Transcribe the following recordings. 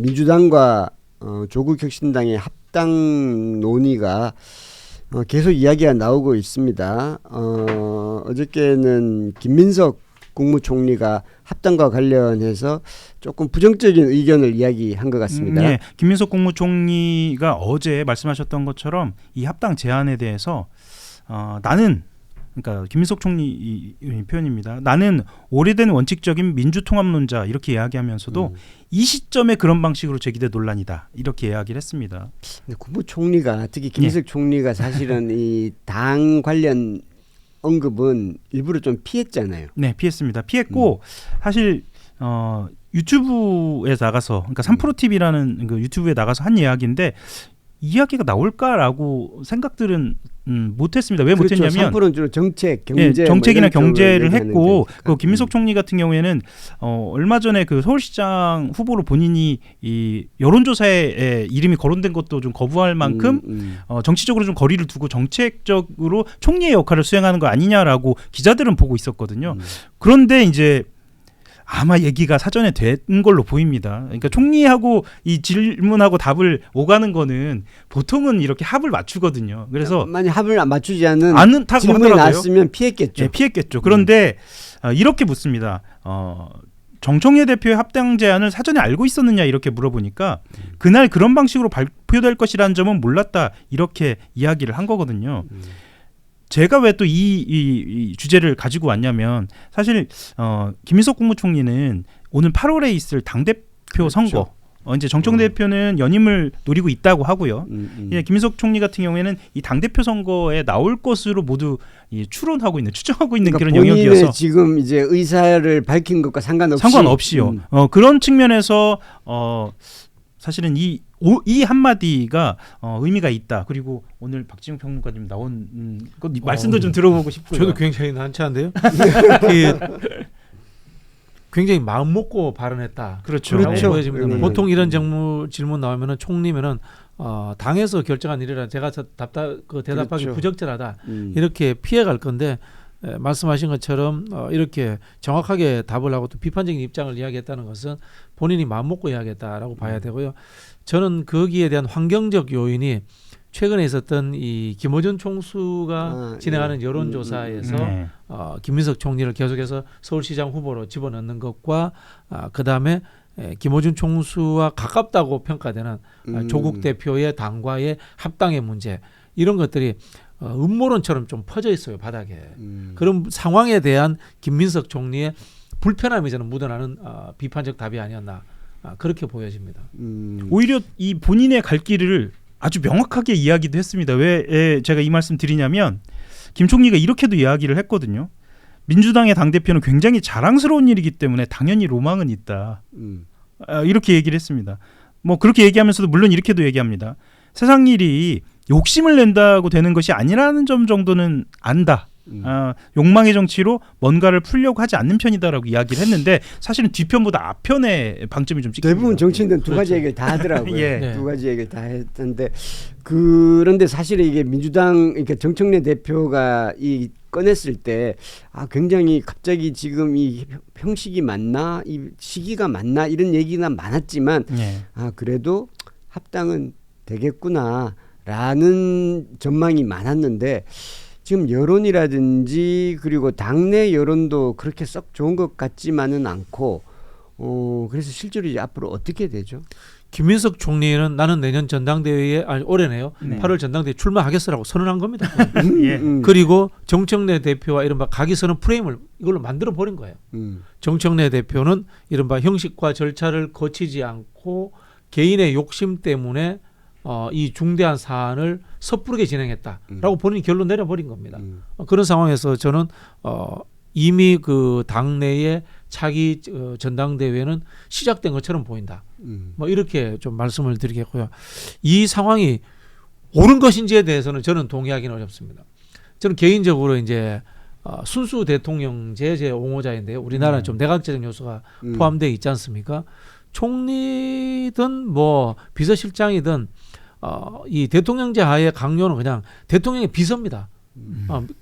민주당과 조국혁신당의 합당 논의가 계속 이야기가 나오고 있습니다. 어저께는 김민석 국무총리가 합당과 관련해서 조금 부정적인 의견을 이야기한 것 같습니다. 네, 김민석 국무총리가 어제 말씀하셨던 것처럼 이 합당 제안에 대해서 나는 그러니까 김민석 총리 표현입니다. 나는 오래된 원칙적인 민주통합론자 이렇게 이야기하면서도 이 시점에 그런 방식으로 제기된 논란이다 이렇게 이야기를 했습니다. 근데 국무총리가 특히 김민석 총리가 사실은 이 당 관련 언급은 일부러 좀 피했잖아요. 네, 피했습니다. 피했고 사실 유튜브에 나가서 그러니까 3프로 TV라는 그 유튜브에 나가서 한 이야기인데 이야기가 나올까라고 생각들은 못했습니다. 왜 그렇죠. 못했냐면 3%는 주로 정책, 경제, 정책이나 뭐 경제를 했고 그 김민석 음. 총리 같은 경우에는 얼마 전에 그 서울시장 후보로 본인이 이 여론조사에 이름이 거론된 것도 좀 거부할 만큼 정치적으로 좀 거리를 두고 정책적으로 총리의 역할을 수행하는 거 아니냐라고 기자들은 보고 있었거든요. 그런데 이제 아마 얘기가 사전에 된 걸로 보입니다. 그러니까 총리하고 이 질문하고 답을 오가는 거는 보통은 이렇게 합을 맞추거든요. 그래서 만약 합을 맞추지 않은 다고 질문이 하더라고요. 나왔으면 피했겠죠. 네, 피했겠죠. 그런데 이렇게 묻습니다. 정청래 대표의 합당 제안을 사전에 알고 있었느냐 이렇게 물어보니까 그날 그런 방식으로 발표될 것이라는 점은 몰랐다 이렇게 이야기를 한 거거든요. 제가 왜 또 이 주제를 가지고 왔냐면 사실 김민석 국무총리는 오늘 8월에 있을 당대표 그렇죠. 선거 이제 정청래 대표는 연임을 노리고 있다고 하고요. 예, 김민석 총리 같은 경우에는 이 당대표 선거에 나올 것으로 모두 추론하고 있는 추정하고 있는 그러니까 그런 영역이어서 본인의 지금 이제 의사를 밝힌 것과 상관없이요. 그런 측면에서 사실은 이 한마디가 의미가 있다. 그리고 오늘 박지웅 평론가님 나온 말씀도 좀 들어보고 싶고요. 저도 굉장히 난처한데요. 굉장히 마음 먹고 발언했다. 그렇죠. 보여집니다. 보통 이런 질문 나오면은 총리면은 당에서 결정한 일이라 제가 대답하기 그렇죠. 부적절하다 이렇게 피해갈 건데 말씀하신 것처럼 이렇게 정확하게 답을 하고 또 비판적인 입장을 이야기했다는 것은 본인이 마음 먹고 이야기했다라고 봐야 되고요. 저는 거기에 대한 환경적 요인이 최근에 있었던 이 김어준 총수가 진행하는 여론조사에서 김민석 총리를 계속해서 서울시장 후보로 집어넣는 것과 그다음에 김어준 총수와 가깝다고 평가되는 조국 대표의 당과의 합당의 문제 이런 것들이 음모론처럼 좀 퍼져 있어요 바닥에. 그런 상황에 대한 김민석 총리의 불편함이 저는 묻어나는 비판적 답이 아니었나 그렇게 보여집니다. 오히려 이 본인의 갈 길을 아주 명확하게 이야기도 했습니다. 왜 제가 이 말씀 드리냐면 김 총리가 이렇게도 이야기를 했거든요. 민주당의 당대표는 굉장히 자랑스러운 일이기 때문에 당연히 로망은 있다. 이렇게 얘기를 했습니다. 뭐 그렇게 얘기하면서도 물론 이렇게도 얘기합니다. 세상 일이 욕심을 낸다고 되는 것이 아니라는 점 정도는 안다. 욕망의 정치로 뭔가를 풀려고 하지 않는 편이다라고 이야기를 했는데 사실은 뒤편보다 앞편에 방점이 좀 찍힙니다. 대부분 정치인들은 두 가지 얘기를 다 하더라고요. 예. 두 가지 얘기를 다 했는데 그런데 사실 이게 민주당 그러니까 정청래 대표가 이 꺼냈을 때 굉장히 갑자기 지금 이 형식이 맞나 이 시기가 맞나 이런 얘기가 많았지만 그래도 합당은 되겠구나라는 전망이 많았는데 지금 여론이라든지 그리고 당내 여론도 그렇게 썩 좋은 것 같지만은 않고 그래서 실제로 이제 앞으로 어떻게 되죠? 김민석 총리는 나는 내년 전당대회에 올해네요. 8월 전당대회 출마하겠어라고 선언한 겁니다. 그리고 정청래 대표와 이른바 각이서는 프레임을 이걸로 만들어 버린 거예요. 정청래 대표는 이른바 형식과 절차를 거치지 않고 개인의 욕심 때문에 이 중대한 사안을 섣부르게 진행했다라고 본인이 결론 내려버린 겁니다. 그런 상황에서 저는 이미 그 당내의 차기 전당대회는 시작된 것처럼 보인다. 뭐 이렇게 좀 말씀을 드리겠고요. 이 상황이 옳은 것인지에 대해서는 저는 동의하기는 어렵습니다. 저는 개인적으로 이제 순수 대통령제 제 옹호자인데요. 우리나라는 좀 내각제적 요소가 포함되어 있지 않습니까? 총리든 뭐 비서실장이든 이 대통령제 하에 강요는 그냥 대통령의 비서입니다.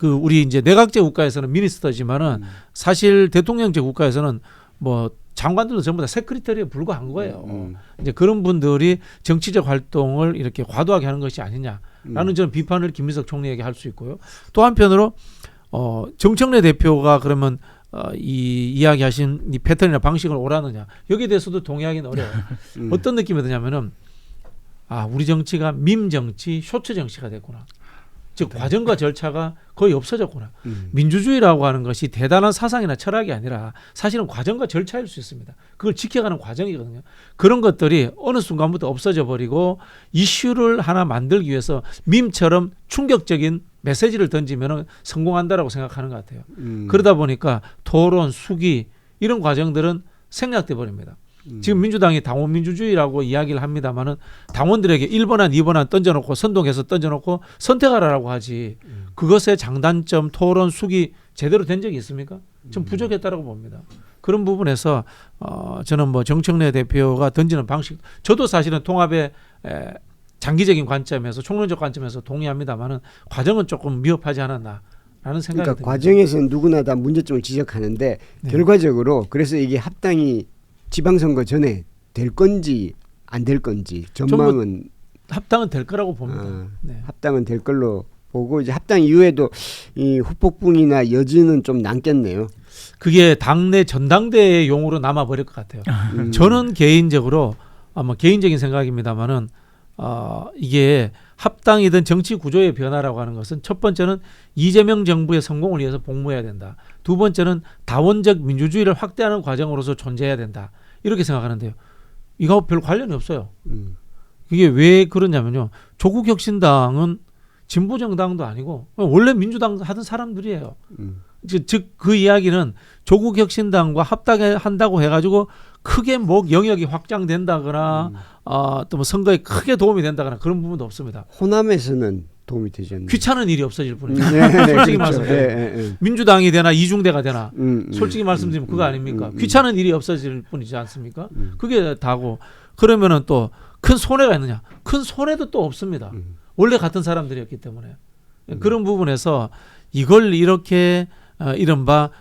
우리 이제 내각제 국가에서는 미니스터지만은 사실 대통령제 국가에서는 뭐 장관들도 전부 다 세크리터리에 불과한 거예요. 이제 그런 분들이 정치적 활동을 이렇게 과도하게 하는 것이 아니냐라는 저는 비판을 김민석 총리에게 할 수 있고요. 또 한편으로 정청래 대표가 그러면 이 이야기하신 이 패턴이나 방식을 옳았느냐 여기에 대해서도 동의하기는 어려워요. 어떤 느낌이 드냐면은 우리 정치가 밈 정치, 쇼츠 정치가 됐구나. 즉 과정과 절차가 거의 없어졌구나. 민주주의라고 하는 것이 대단한 사상이나 철학이 아니라 사실은 과정과 절차일 수 있습니다. 그걸 지켜가는 과정이거든요. 그런 것들이 어느 순간부터 없어져 버리고 이슈를 하나 만들기 위해서 밈처럼 충격적인 메시지를 던지면 성공한다라고 생각하는 것 같아요. 그러다 보니까 토론, 수기 이런 과정들은 생략돼 버립니다. 지금 민주당이 당원민주주의라고 이야기를 합니다마는 당원들에게 1번안 2번안 던져놓고 선동해서 던져놓고 선택하라고 하지 그것의 장단점 토론 수기 제대로 된 적이 있습니까? 좀 부족했다라고 봅니다. 그런 부분에서 저는 뭐 정청래 대표가 던지는 방식 저도 사실은 통합의 장기적인 관점에서 총론적 관점에서 동의합니다마는 과정은 조금 미흡하지 않았나 라는 생각이 그러니까 듭니다. 과정에서는 누구나 다 문제점을 지적하는데 결과적으로 그래서 이게 합당이 지방선거 전에 될 건지 안 될 건지 전망은 합당은 될 거라고 봅니다. 합당은 될 걸로 보고 이제 합당 이후에도 이 후폭풍이나 여지는 좀 남겠네요. 그게 당내 전당대회 용으로 남아 버릴 것 같아요. 저는 개인적으로 아마 개인적인 생각입니다만은 이게 합당이든 정치 구조의 변화라고 하는 것은 첫 번째는 이재명 정부의 성공을 위해서 복무해야 된다. 두 번째는 다원적 민주주의를 확대하는 과정으로서 존재해야 된다. 이렇게 생각하는데요. 이거 별 관련이 없어요. 이게 왜 그러냐면요. 조국혁신당은 진보정당도 아니고 원래 민주당 하던 사람들이에요. 즉 그 이야기는 조국혁신당과 합당한다고 해가지고 크게 뭐 영역이 확장된다거나 또 뭐 선거에 크게 도움이 된다거나 그런 부분도 없습니다. 호남에서는 도움이 되지 않나요? 귀찮은 일이 없어질 뿐이죠. 네, 솔직히 그렇죠. 말씀드리면 민주당이 되나 이중대가 되나 솔직히 말씀드리면 그거 아닙니까? 귀찮은 일이 없어질 뿐이지 않습니까? 그게 다고 그러면은 또 큰 손해가 있느냐? 큰 손해도 또 없습니다. 원래 같은 사람들이었기 때문에 그런 부분에서 이걸 이렇게 이른바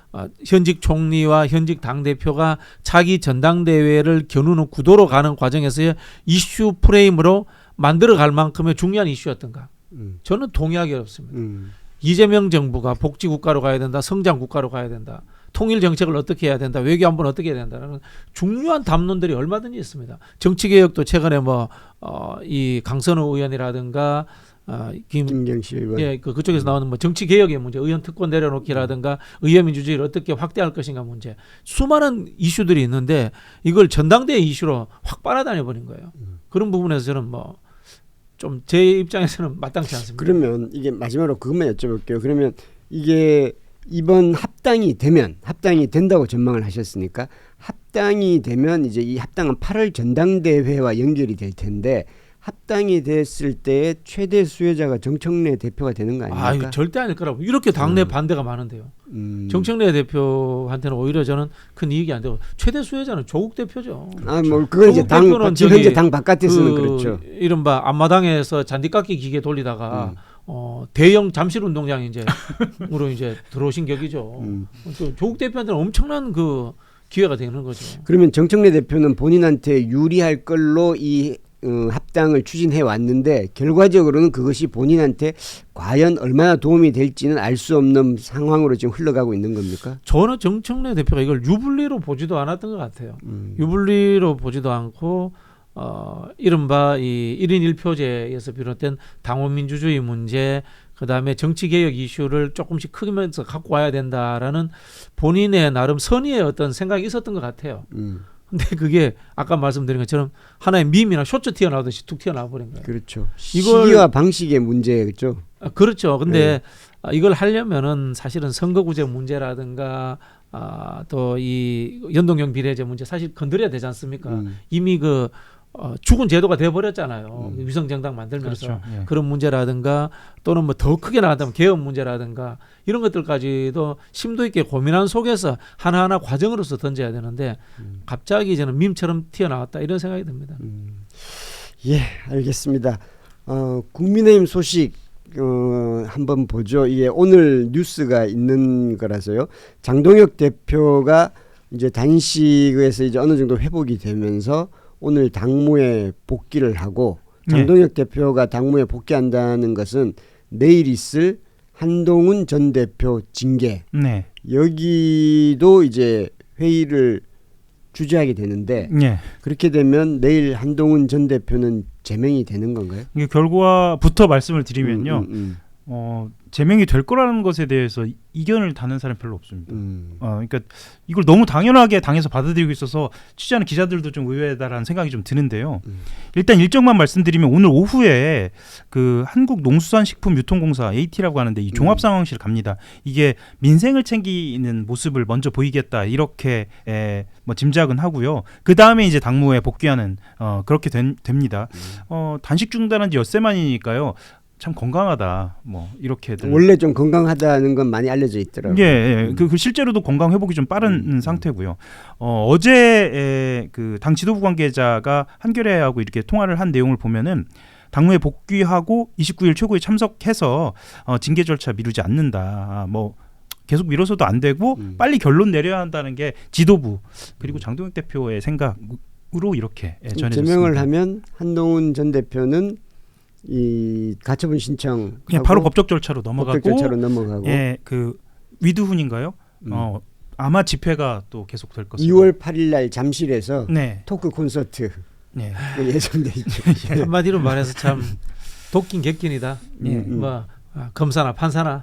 현직 총리와 현직 당대표가 차기 전당대회를 겨누는 구도로 가는 과정에서의 이슈 프레임으로 만들어갈 만큼의 중요한 이슈였던가? 저는 동의하기 어렵습니다. 이재명 정부가 복지국가로 가야 된다. 성장국가로 가야 된다. 통일정책을 어떻게 해야 된다. 외교안보는 어떻게 해야 된다는 중요한 담론들이 얼마든지 있습니다. 정치개혁도 최근에 이 강선우 의원이라든가 김경식 의원. 예, 그쪽에서 나오는 뭐 정치 개혁의 문제, 의원 특권 내려놓기라든가 의회 민주주의를 어떻게 확대할 것인가 문제, 수많은 이슈들이 있는데 이걸 전당대회 이슈로 확 빨아다녀 버린 거예요. 그런 부분에서 저는 좀 제 입장에서는 마땅치 않습니다. 그러면 이게 마지막으로 그것만 여쭤볼게요. 그러면 이게 이번 합당이 된다고 전망을 하셨으니까 합당이 되면 이제 이 합당은 8월 전당대회와 연결이 될 텐데. 합당이 됐을 때 최대 수혜자가 정청래 대표가 되는 거 아닙니까? 절대 아닐 거라고. 이렇게 당내 반대가 많은데요. 정청래 대표한테는 오히려 저는 큰 이익이 안 되고 최대 수혜자는 조국 대표죠. 그건 이제 지금 현재 당 바깥에서는 그렇죠. 이른바 앞마당에서 잔디깎기 기계 돌리다가 대형 잠실 운동장 으로 이제 들어오신 격이죠. 조국 대표한테는 엄청난 기회가 되는 거죠. 그러면 정청래 대표는 본인한테 유리할 걸로 이 합당을 추진해 왔는데 결과적으로는 그것이 본인한테 과연 얼마나 도움이 될지는 알 수 없는 상황으로 지금 흘러가고 있는 겁니까? 저는 정청래 대표가 이걸 유불리로 보지도 않았던 것 같아요. 유불리로 보지도 않고 이른바 이 1인 1표제에서 비롯된 당원민주주의 문제 그다음에 정치개혁 이슈를 조금씩 크면서 갖고 와야 된다라는 본인의 나름 선의의 어떤 생각이 있었던 것 같아요. 근데 그게 아까 말씀드린 것처럼 하나의 밈이나 쇼츠 튀어나오듯이 툭 튀어나와 버린 거예요. 그렇죠. 시기와 방식의 문제겠죠. 그렇죠. 근데 이걸 하려면은 사실은 선거구제 문제라든가 또 이 연동형 비례제 문제 사실 건드려야 되지 않습니까? 이미 죽은 제도가 돼버렸잖아요. 위성정당 만들면서 그렇죠. 예. 그런 문제라든가 또는 더 크게 나간다면 개헌 문제라든가 이런 것들까지도 심도 있게 고민한 속에서 하나하나 과정으로서 던져야 되는데 갑자기 저는 밈처럼 튀어나왔다 이런 생각이 듭니다. 예, 알겠습니다. 국민의힘 소식 한번 보죠. 이게 오늘 뉴스가 있는 거라서요. 장동혁 대표가 이제 단식에서 이제 어느 정도 회복이 되면서 오늘 당무에 복귀를 하고 장동혁 대표가 당무에 복귀한다는 것은 내일 있을 한동훈 전 대표 징계 네. 여기도 이제 회의를 주재하게 되는데 그렇게 되면 내일 한동훈 전 대표는 제명이 되는 건가요? 이게 결과부터 말씀을 드리면요. 제명이 될 거라는 것에 대해서 이견을 다는 사람 별로 없습니다. 그러니까 이걸 너무 당연하게 당에서 받아들이고 있어서 취재하는 기자들도 좀 의외다라는 생각이 좀 드는데요. 일단 일정만 말씀드리면 오늘 오후에 그 한국농수산식품유통공사 AT라고 하는데 이 종합상황실 갑니다. 이게 민생을 챙기는 모습을 먼저 보이겠다 이렇게 뭐 짐작은 하고요. 그 다음에 이제 당무에 복귀하는 그렇게 됩니다. 단식 중단한 지 엿새 만이니까요. 참 건강하다. 뭐 이렇게들 원래 좀 건강하다는 건 많이 알려져 있더라고요. 예. 그 실제로도 건강 회복이 좀 빠른 상태고요. 어제 그 당 지도부 관계자가 한겨레하고 이렇게 통화를 한 내용을 보면은 당무에 복귀하고 29일 최고위 참석해서 징계 절차 미루지 않는다. 뭐 계속 미뤄서도 안 되고 빨리 결론 내려야 한다는 게 지도부 그리고 장동혁 대표의 생각으로 이렇게 전해졌습니다. 제명을 하면 한동훈 전 대표는 이 가처분 신청 그냥 바로 법적 절차로 넘어가고, 예, 그 위두훈인가요? 아마 집회가 또 계속될 것으로. 2월 8일 날 잠실에서 네. 토크 콘서트 네. 예정돼 있죠. 한마디로 말해서 참 독긴 객긴이다. 뭐 검사나 판사나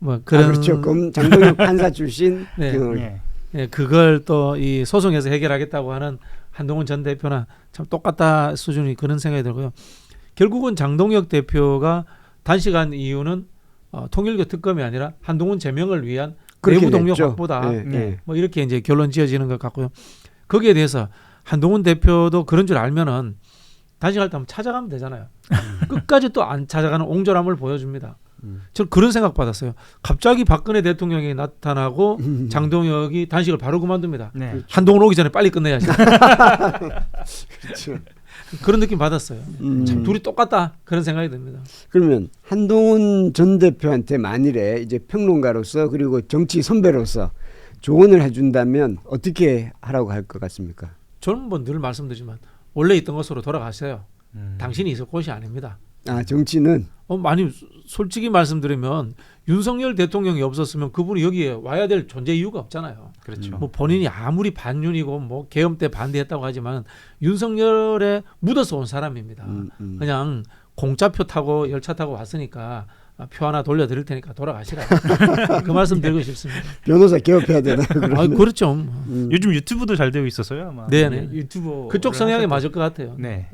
뭐 그런 그렇죠. 장동혁 판사 출신 그걸 또 이 소송에서 해결하겠다고 하는 한동훈 전 대표나 참 똑같다 수준이 그런 생각이 들고요. 결국은 장동혁 대표가 단식한 이유는 통일교 특검이 아니라 한동훈 제명을 위한 내부 동력 확보다. 뭐 이렇게 이제 결론 지어지는 것 같고요. 거기에 대해서 한동훈 대표도 그런 줄 알면은 단식할 때 한번 찾아가면 되잖아요. 끝까지 또 안 찾아가는 옹졸함을 보여줍니다. 저는 그런 생각 받았어요. 갑자기 박근혜 대통령이 나타나고 장동혁이 단식을 바로 그만둡니다. 네. 한동훈 오기 전에 빨리 끝내야지. 그렇죠. 그런 느낌 받았어요. 참 둘이 똑같다 그런 생각이 듭니다. 그러면 한동훈 전 대표한테 만일에 이제 평론가로서 그리고 정치 선배로서 조언을 해준다면 어떻게 하라고 할 것 같습니까? 저는 뭐 늘 말씀드리지만 원래 있던 것으로 돌아가세요. 당신이 있을 곳이 아닙니다. 아 정치는 많이 솔직히 말씀드리면 윤석열 대통령이 없었으면 그분이 여기에 와야 될 존재 이유가 없잖아요. 그렇죠. 뭐 본인이 아무리 반윤이고 뭐 계엄 때 반대했다고 하지만 윤석열에 묻어서 온 사람입니다. 그냥 공짜표 타고 열차 타고 왔으니까 표 하나 돌려드릴 테니까 돌아가시라. 그 말씀 드리고 싶습니다. 변호사 개업해야 되나? 그렇죠. 요즘 유튜브도 잘 되고 있어서요. 아마. 네네. 유튜버 그쪽 성향에 맞을 것 같아요. 네.